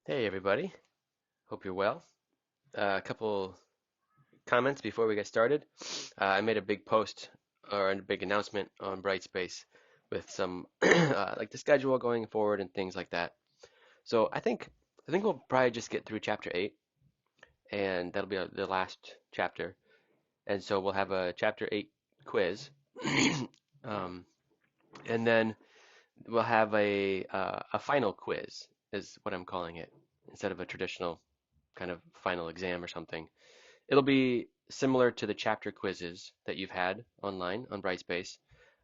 Hey everybody, hope you're well. A couple comments before we get started. I made a big post or a big announcement on Brightspace with some like the schedule going forward and things like that. So I think we'll probably just get through chapter 8 and that'll be the last chapter. And so we'll have a chapter 8 quiz. um, and then we'll have a final quiz is what I'm calling it instead of a traditional kind of final exam or something. It'll be similar to the chapter quizzes that you've had online on Brightspace,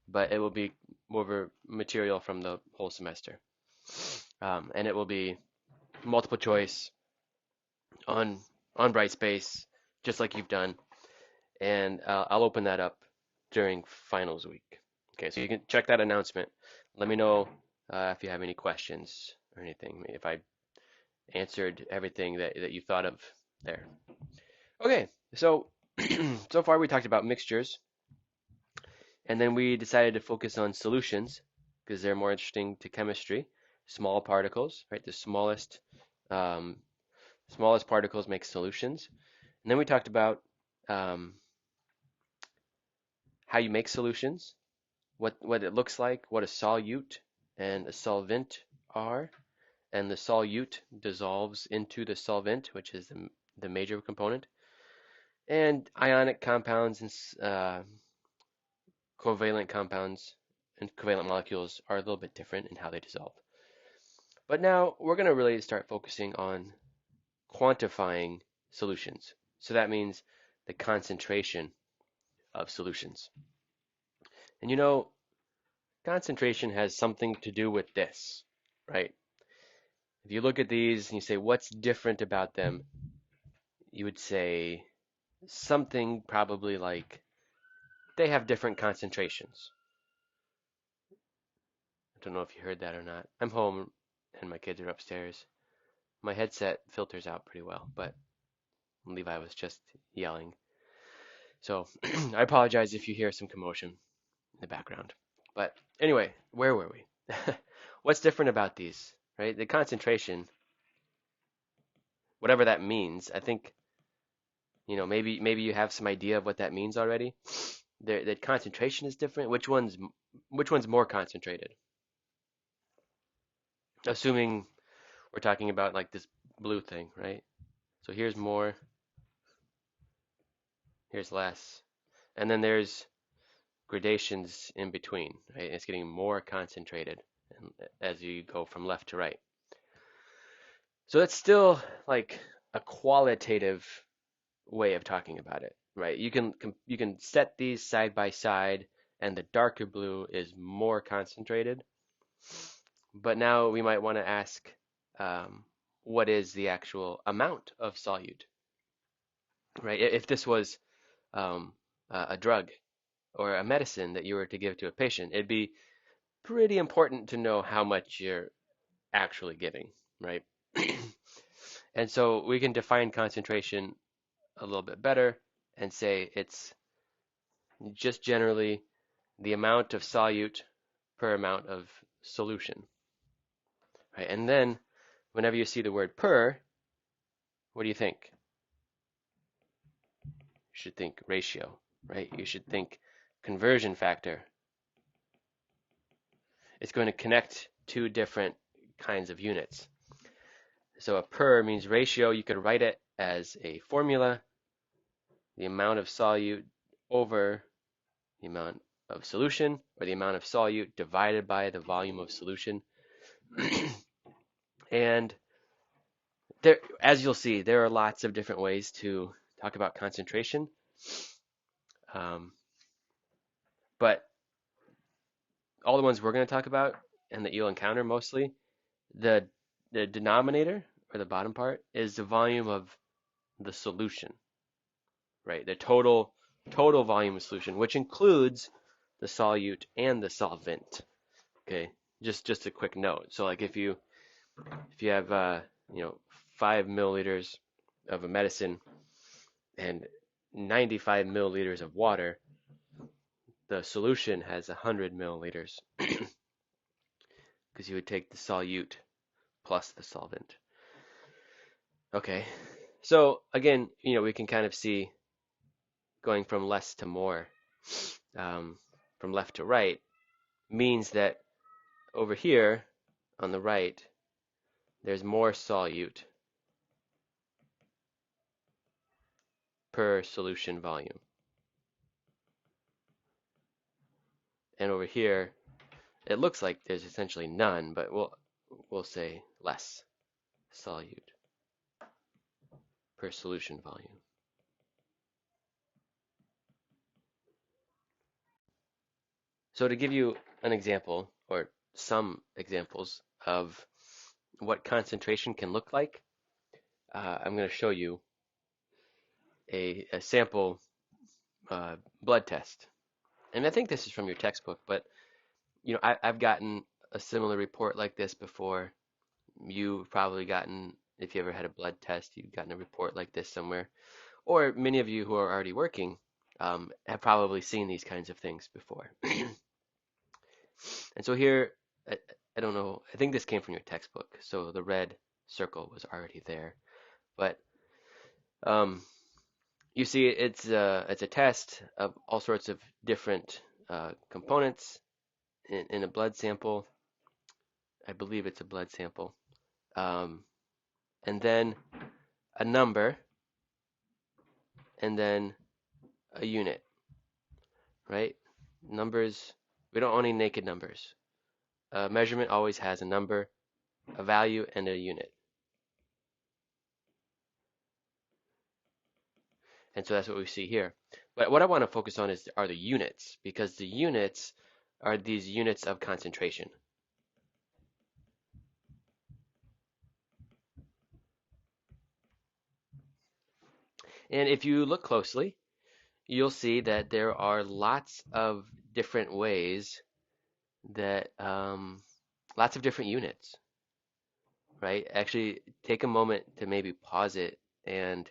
but it will be more of a material from the whole semester. And it will be multiple choice on on Brightspace, just like you've done. And I'll open that up during finals week. Okay, so you can check that announcement. Let me know if you have any questions or anything, if I answered everything that you thought of there. Okay, so so far we talked about mixtures, and then we decided to focus on solutions because they're more interesting to chemistry. Small particles, right? The um, smallest particles make solutions. And then we talked about um, how you make solutions, what it looks like, what a solute and a solvent are, and the solute dissolves into the solvent, which is the major component. And ionic compounds and covalent compounds and covalent molecules are a little bit different in how they dissolve. But now we're going to really start focusing on quantifying solutions. So that means the concentration of solutions. And concentration has something to do with this, right? If you look at these and you say, what's different about them? You would say something probably like they have different concentrations. I don't know if you heard that or not. I'm home and my kids are upstairs. My headset filters out pretty well, but Levi was just yelling. So I apologize if you hear some commotion in the background. But anyway, where were we? What's different about these, right? The concentration, whatever that means, I think, maybe you have some idea of what that means already. The concentration is different. Which one's more concentrated? Assuming we're talking about like this blue thing, right? So here's more, here's less. And then there's gradations in between, right? It's getting more concentrated as you go from left to right. So that's still like a qualitative way of talking about it, right? You can set these side by side, and the darker blue is more concentrated. But now we might want to ask, what is the actual amount of solute, right? If this was a drug or a medicine that you were to give to a patient, it'd be pretty important to know how much you're actually giving, right? And so we can define concentration a little bit better and say it's just generally the amount of solute per amount of solution, right? And then whenever you see the word per, what do you think? You should think ratio, right? You should think conversion factor. It's going to connect two different kinds of units. So a per means ratio. You could write it as a formula, the amount of solute over the amount of solution, or the amount of solute divided by the volume of solution. And there, as you'll see, there are lots of different ways to talk about concentration. Um, but all the ones we're going to talk about and that you'll encounter mostly, the the denominator or the bottom part is the volume of the solution, right? The total volume of solution, which includes the solute and the solvent. Okay, just a quick note. So like if you have 5 milliliters of a medicine and 95 milliliters of water, the solution has 100 milliliters because you would take the solute plus the solvent. Okay. So again, we can kind of see going from less to more, um, from left to right, means that over here on the right, there's more solute per solution volume. And over here, it looks like there's essentially none, but we'll say less solute per solution volume. So to give you an example, or some examples of what concentration can look like, I'm going to show you a sample blood test. And I think this is from your textbook, but I've gotten a similar report like this before. You've probably gotten, if you ever had a blood test, you've gotten a report like this somewhere. Or many of you who are already working have probably seen these kinds of things before. And so here, I, I don't know, I think this came from your textbook, so the red circle was already there. But um, you see, it's a test of all sorts of different components in a blood sample. I believe it's a blood sample. Um, and then a number, and then a unit, right? Numbers, we don't own any naked numbers. A measurement always has a number, a value, and a unit. And so that's what we see here. But what I want to focus on are the units, because the units are these units of concentration. And if you look closely, you'll see that there are lots of different ways that, lots of different units, right? Actually, take a moment to maybe pause it and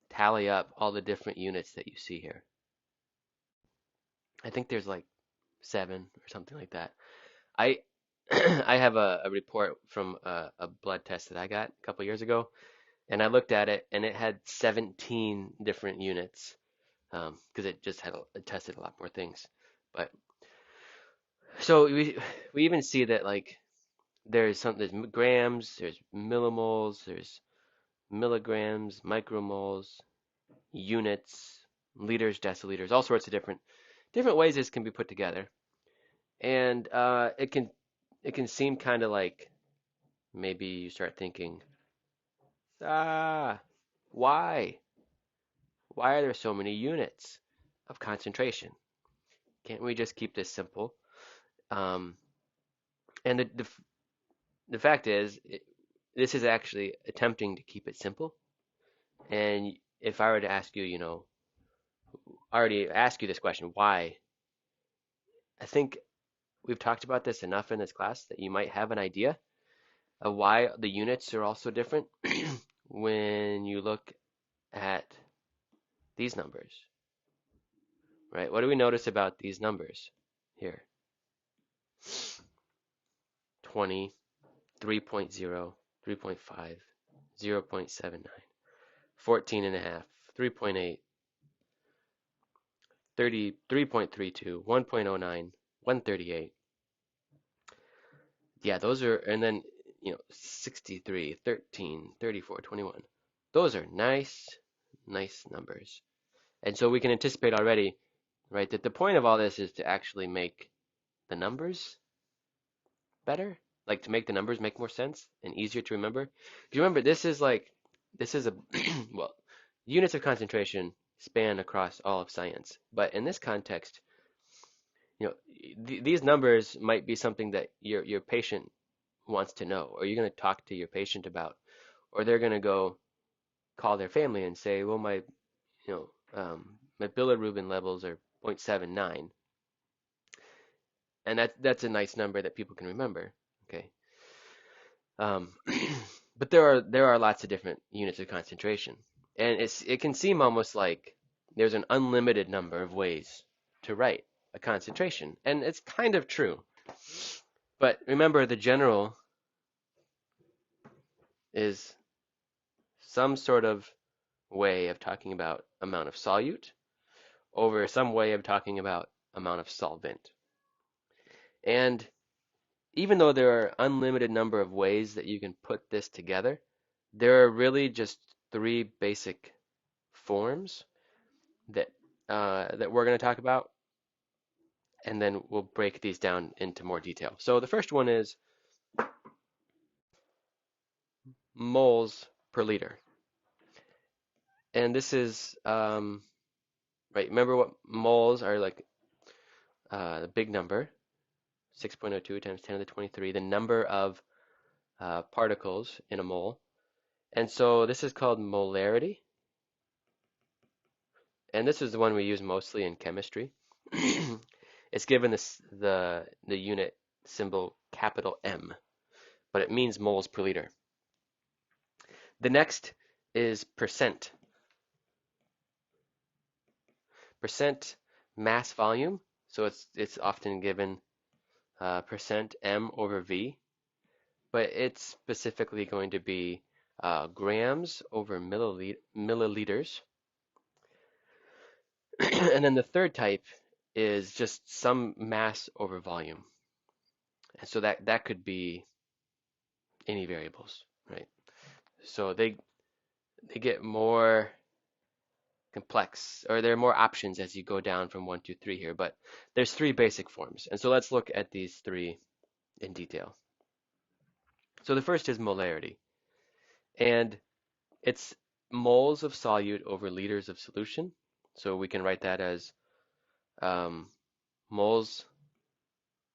tally up all the different units that you see here. I think there's like 7 or something like that. I I have a report from a blood test that I got a couple years ago, and I looked at it, and it had 17 different units because it just it tested a lot more things. But so we even see that like there's grams, there's millimoles, there's milligrams, micromoles, units, liters, deciliters, all sorts of different ways this can be put together. And it can seem kind of like maybe you start thinking, ah, why? Why are there so many units of concentration? Can't we just keep this simple? Um, and the fact is, this is actually attempting to keep it simple. And if I were to ask you, I already asked you this question, why? I think we've talked about this enough in this class that you might have an idea of why the units are also different when you look at these numbers, right? What do we notice about these numbers here? 20, 3.0, 3.5, 0.79, 14 and a half, 3.8, 30, 3.32, 1.09, 138. Yeah, those are, and then, 63, 13, 34, 21. Those are nice, nice numbers. And so we can anticipate already, right, that the point of all this is to actually make the numbers better, like to make the numbers make more sense and easier to remember. Because remember, this is a, well, units of concentration span across all of science. But in this context, you know, these numbers might be something that your patient wants to know, or you're going to talk to your patient about, or they're going to go call their family and say, well, my bilirubin levels are 0.79, and that's a nice number that people can remember. Okay, um, but there are lots of different units of concentration, and it can seem almost like there's an unlimited number of ways to write a concentration, and it's kind of true. But remember, the general is some sort of way of talking about amount of solute over some way of talking about amount of solvent. And even though there are unlimited number of ways that you can put this together, there are really just three basic forms that that we're going to talk about, and then we'll break these down into more detail. So the first one is moles per liter, and this is right. Remember what moles are like? The big number, 6.02 times 10 to the 23, the number of particles in a mole. And so this is called molarity. And this is the one we use mostly in chemistry. It's given the unit symbol capital M, but it means moles per liter. The next is percent. Percent mass volume. So it's often given percent M over V, but it's specifically going to be grams over milliliters. And then the third type is just some mass over volume. And so that could be any variables, right? So they get more complex, or there are more options as you go down from 1 to 3 here, but there's three basic forms. And so let's look at these three in detail. So the first is molarity, and it's moles of solute over liters of solution. So we can write that as moles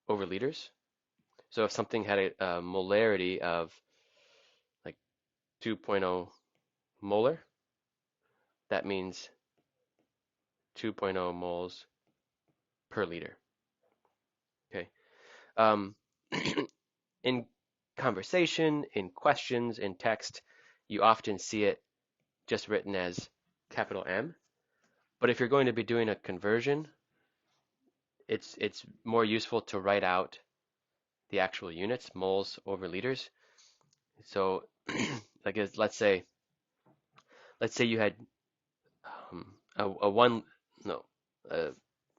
over liters. So if something had a molarity of like 2.0 molar, that means 2.0 moles per liter. Okay. Um, in conversation, in questions, in text, you often see it just written as capital M. But if you're going to be doing a conversion, it's more useful to write out the actual units, moles over liters. So, like let's say you had a one no a,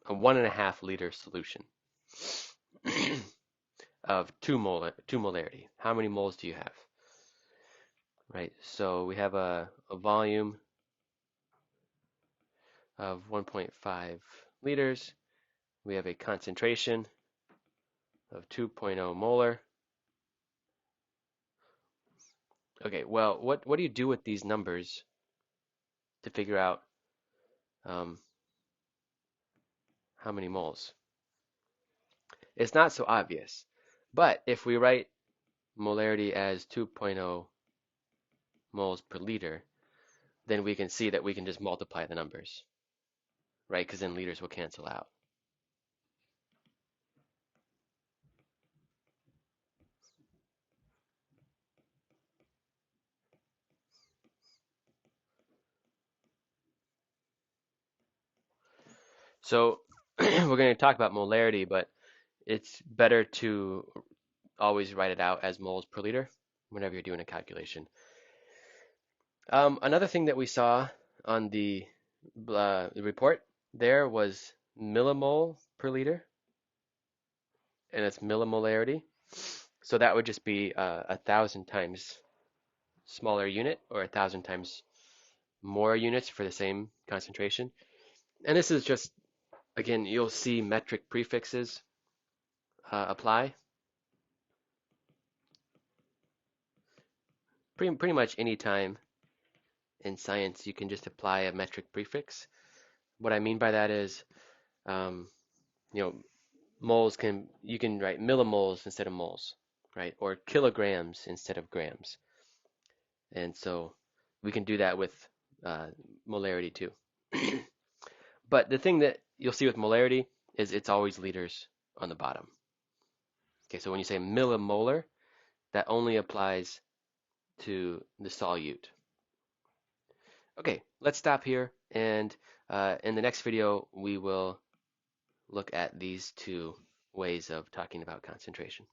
a 1.5 liter solution of two molarity. How many moles do you have? Right. So we have a volume of 1.5 liters. We have a concentration of 2.0 molar. Okay, well, what do you do with these numbers to figure out um, how many moles? It's not so obvious, but if we write molarity as 2.0 moles per liter, then we can see that we can just multiply the numbers, right? Because then liters will cancel out. So we're going to talk about molarity, but it's better to always write it out as moles per liter whenever you're doing a calculation. Another thing that we saw on the report there was millimole per liter, and it's millimolarity. So that would just be 1,000 times smaller unit, or 1,000 times more units for the same concentration. And this is just, again, you'll see metric prefixes apply. Pretty much any time in science you can just apply a metric prefix. What I mean by that is, um, you know, you can write millimoles instead of moles, right? Or kilograms instead of grams. And so we can do that with molarity too. But the thing that you'll see with molarity is it's always liters on the bottom. Okay, so when you say millimolar, that only applies to the solute. Okay, let's stop here, and in the next video we will look at these two ways of talking about concentration.